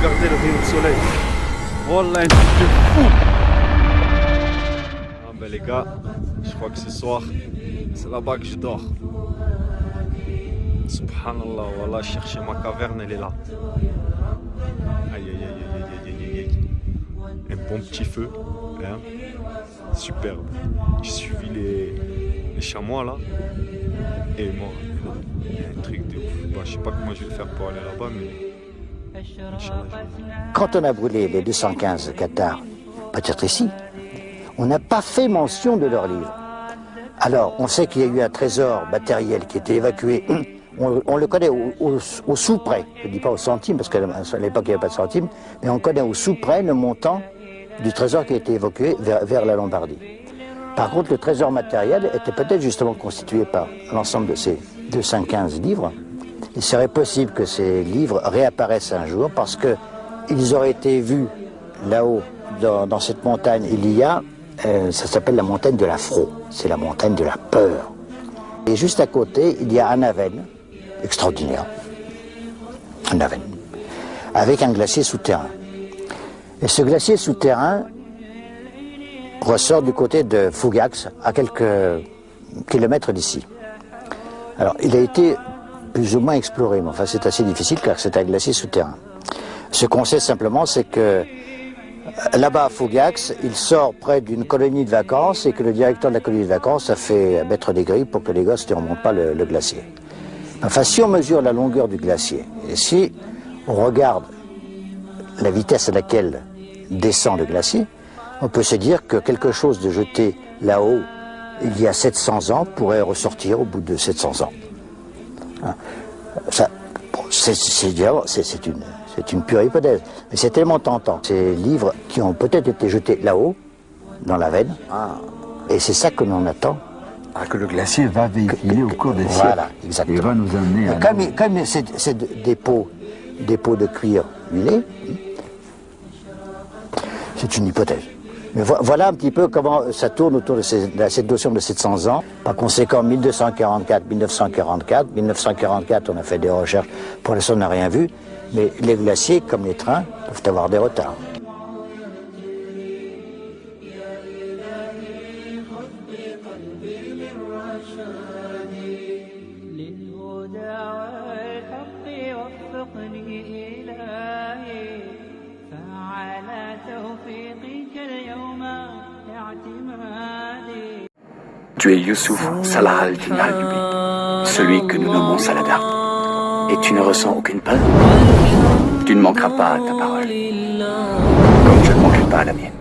Regardez le rayon de soleil. Wallah, un truc de fou. Ah ben les gars, je crois que ce soir, c'est là-bas que je dors. Subhanallah, wallah, chercher ma caverne, elle est là. Aïe aïe aïe aïe aïe aïe aïe. Un bon petit feu, hein. Superbe. J'ai suivi les chamois là. Et moi, il y a un truc de ouf. Bah, je sais pas comment je vais faire pour aller là-bas, mais Inch'Allah. Quand on a brûlé les 215 Qatar, peut-être ici, on n'a pas fait mention de leur livre. Alors, on sait qu'il y a eu un trésor matériel qui a été évacué. On le connaît au sous-près, je ne dis pas au centime, parce qu'à l'époque il n'y avait pas de centime, mais on connaît au sous-près le montant du trésor qui a été évacué vers la Lombardie. Par contre, le trésor matériel était peut-être justement constitué par l'ensemble de ces 215 livres. Il serait possible que ces livres réapparaissent un jour parce qu'ils auraient été vus là-haut, dans cette montagne. Il y a, ça s'appelle la montagne de la Frau, c'est la montagne de la peur. Et juste à côté, il y a un Aven, extraordinaire, un Aven, avec un glacier souterrain. Et ce glacier souterrain ressort du côté de Fougax, à quelques kilomètres d'ici. Alors, il a été plus ou moins exploré, mais enfin c'est assez difficile car c'est un glacier souterrain. Ce qu'on sait simplement, c'est que là-bas à Fougax, il sort près d'une colonie de vacances et que le directeur de la colonie de vacances a fait mettre des grilles pour que les gosses ne remontent pas le glacier. Enfin, si on mesure la longueur du glacier et si on regarde la vitesse à laquelle descend le glacier, on peut se dire que quelque chose de jeté là-haut il y a 700 ans pourrait ressortir au bout de 700 ans. Ça, bon, c'est une pure hypothèse, mais c'est tellement tentant. Ces livres qui ont peut-être été jetés là-haut, dans la veine, et c'est ça que l'on attend. Ah, que le glacier va véhiculer au cours des siècles. Voilà, exactement. Et va nous amener à... Comme c'est des pots de cuir huilé, c'est une hypothèse. Mais voilà un petit peu comment ça tourne autour de cette notion de 700 ans. Par conséquent, 1244, 1944, on a fait des recherches, pour l'instant on n'a rien vu, mais les glaciers, comme les trains, peuvent avoir des retards. Tu es Youssouf Salah al-Din al-Nubi, celui que nous nommons Saladin. Et tu ne ressens aucune peur? Tu ne manqueras pas à ta parole, comme je ne manquerai pas à la mienne.